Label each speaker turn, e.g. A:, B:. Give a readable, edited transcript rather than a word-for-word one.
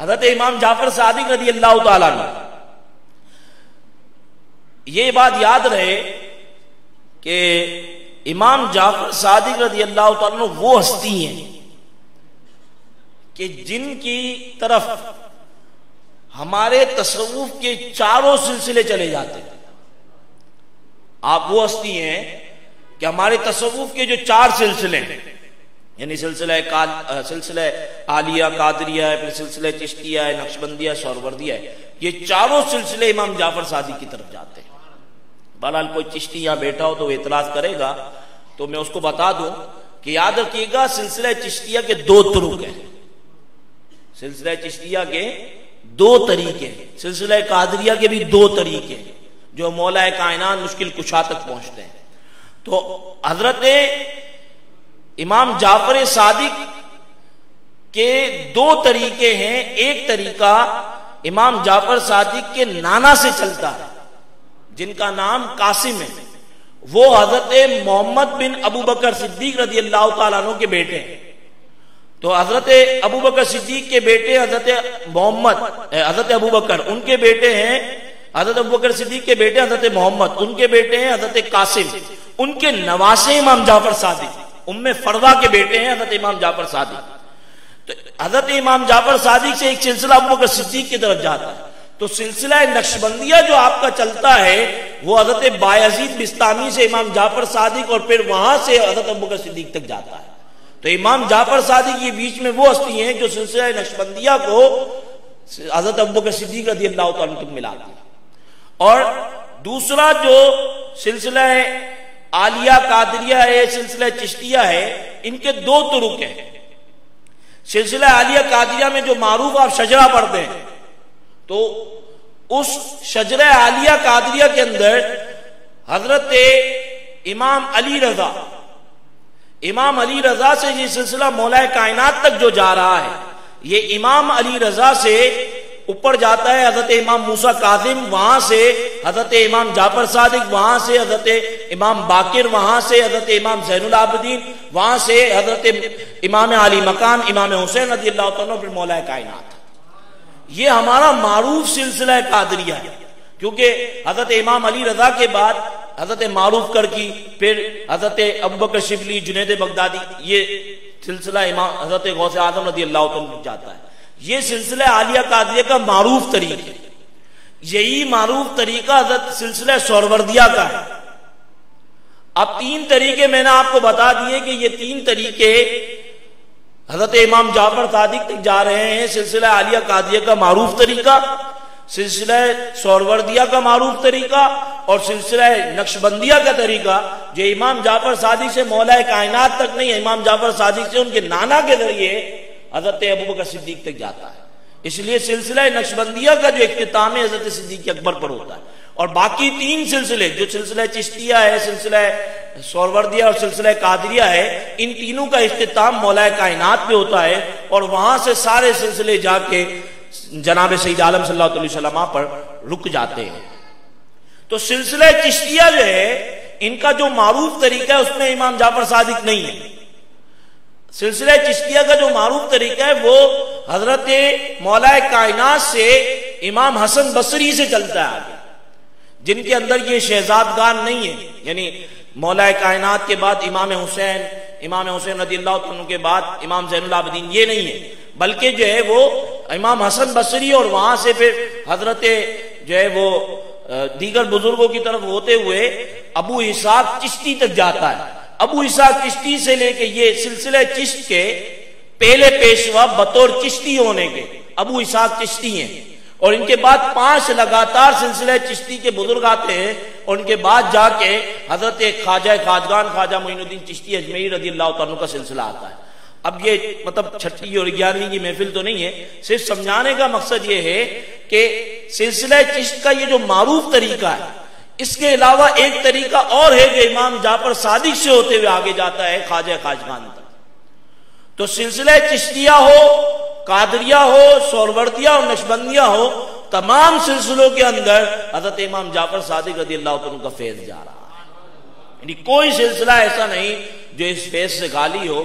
A: حضرت امام جعفر صادق رضی اللہ تعالیٰ عنہ، یہ بات یاد رہے کہ امام جعفر صادق رضی اللہ تعالیٰ عنہ وہ ہستی ہیں کہ جن کی طرف ہمارے تصوف کے چاروں سلسلے چلے جاتے ہیں۔ آپ وہ ہستی ہیں کہ ہمارے تصوف کے جو چار سلسلے ہیں، یعنی سلسلہ عالیہ قادریہ ہے، پھر سلسلہ چشتیہ ہے، نقشبندیہ، سہروردیہ ہے، یہ چاروں سلسلے امام جعفر صادق کی طرف جاتے ہیں۔ بہرحال کوئی چشتی یہاں بیٹھا ہو تو وہ اعتراض کرے گا تو میں اس کو بتا دوں کہ یاد رکھیے گا سلسلہ چشتیہ کے دو طرق ہیں، سلسلہ چشتیہ کے دو طریقے ہیں، سلسلہ قادریہ کے بھی دو طریقے ہیں جو مولا کائنات مشکل کشا تک پہنچتے ہیں۔ تو حضرت امام جعفر صادق کے دو طریقے ہیں، ایک طریقہ امام جعفر صادق کے نانا سے چلتا ہے جن کا نام قاسم ہے، وہ حضرت محمد بن ابو بکر صدیق رضی اللہ تعالیٰ عنہ کے بیٹے ہیں۔ تو حضرت ابو بکر صدیق کے بیٹے حضرت ابو بکر، ان کے بیٹے ہیں حضرت ابو بکر صدیق کے بیٹے حضرت محمد، ان کے بیٹے ہیں حضرت قاسم، ان کے نواسے امام جعفر صادق، ام فروا کے بیٹے ہیں حضرت امام جعفر صادق۔ تو حضرت امام جعفر صادق سے ایک سلسلہ ابو بکر صدیق کی طرف جاتا ہے۔ تو سلسلہ نقشبندیہ جو آپ کا چلتا ہے وہ حضرت بایزید بستامی سے امام جعفر صادق اور پھر وہاں سے حضرت ابو بکر صدیق تک جاتا ہے۔ تو امام جعفر صادق یہ بیچ میں وہ ہستی ہیں جو سلسلہ نقشبندیہ کو حضرت ابو بکر صدیق رضی اللہ تعالیٰ تک ملاتی ہے۔ اور دوسرا جو سلسلہ عالیہ قادریہ ہے، سلسلہ چشتیہ ہے، ان کے دو طرق ہیں۔ سلسلہ عالیہ قادریہ میں جو معروف آپ شجرہ پڑھتے ہیں، تو اس شجرہ عالیہ قادریہ کے اندر حضرت امام علی رضا سے یہ سلسلہ مولا کائنات تک جو جا رہا ہے، یہ امام علی رضا سے اوپر جاتا ہے حضرت امام موسیٰ کاظم، وہاں سے حضرت امام جعفر صادق، وہاں سے حضرت امام باقر، وہاں سے حضرت امام زین العابدین، وہاں سے حضرت امام علی مقام امام حسین رضی اللہ تعالیٰ پھر مولا کائنات۔ یہ ہمارا معروف سلسلہ قادریہ ہے، کیونکہ حضرت امام علی رضا کے بعد حضرت معروف کرکی، پھر حضرت ابوبکر شبلی، جنید بغدادی، یہ سلسلہ امام حضرت غوث اعظم رضی اللہ عنہ جاتا ہے۔ یہ سلسلہ عالیہ قادریہ کا معروف طریقہ ہے۔ یہی معروف طریقہ حضرت سلسلہ سہروردیہ کا ہے۔ اب تین طریقے میں نے آپ کو بتا دیے کہ یہ تین طریقے حضرت امام جعفر صادق تک جا رہے ہیں۔ سلسلہ عالیہ قادریہ کا معروف طریقہ، سلسلہ سہروردیہ کا معروف طریقہ، اور سلسلہ نقشبندیہ کا طریقہ جو امام جعفر صادق سے مولا کائنات تک نہیں، امام جعفر صادق سے ان کے نانا کے ذریعے حضرت ابو بکر صدیق تک جاتا ہے۔ اس لیے سلسلہ نقشبندیہ کا جو اختتام ہے حضرت صدیق اکبر پر ہوتا ہے، اور باقی تین سلسلے جو سلسلہ چشتیہ ہے، سلسلہ سہروردیہ اور سلسلہ قادریہ ہے، ان تینوں کا اختتام مولا کائنات پہ ہوتا ہے، اور وہاں سے سارے سلسلے جا کے جناب سید عالم صلی اللہ علیہ وسلم پر رک جاتے ہیں۔ تو سلسلہ چشتیہ جو ہے ان کا جو معروف طریقہ ہے اس میں امام جعفر صادق نہیں ہے۔ سلسلہ چشتیہ کا جو معروف طریقہ ہے وہ حضرت مولا کائنات سے امام حسن بصری سے چلتا ہے آگے، جن کے اندر یہ شہزادگان نہیں ہے، یعنی مولا کائنات کے بعد امام حسین رضی اللہ عنہ کے بعد امام زین العابدین، یہ نہیں ہے، بلکہ جو ہے وہ امام حسن بصری اور وہاں سے پھر حضرت جو ہے وہ دیگر بزرگوں کی طرف ہوتے ہوئے ابو اسحاق چشتی تک جاتا ہے۔ ابو اسحاق چشتی سے لے کے یہ سلسلہ چشت کے پہلے پیشوا بطور چشتی ہونے کے ابو اسحاق چشتی ہیں، اور ان کے بعد 5 لگاتار سلسلہ چشتی کے بزرگ آتے ہیں، اور ان کے بعد جا کے حضرت خواجگان خواجہ معین الدین چشتی اجمیری رضی اللہ عنہ کا سلسلہ آتا ہے۔ اب یہ مطلب 6 اور 11ویں کی محفل تو نہیں ہے، صرف سمجھانے کا مقصد یہ ہے کہ سلسلہ چشت کا یہ جو معروف طریقہ ہے، اس کے علاوہ ایک طریقہ اور ہے جو امام جعفر صادق سے ہوتے ہوئے آگے جاتا ہے خواجہ خواجگان تک۔ تو سلسلہ چشتیہ ہو، قادریہ ہو، سہروردیہ اور نقشبندیہ ہو، تمام سلسلوں کے اندر حضرت امام جعفر صادق رضی اللہ عنہ کا فیض جا رہا ہے، یعنی کوئی سلسلہ ایسا نہیں جو اس فیض سے خالی ہو۔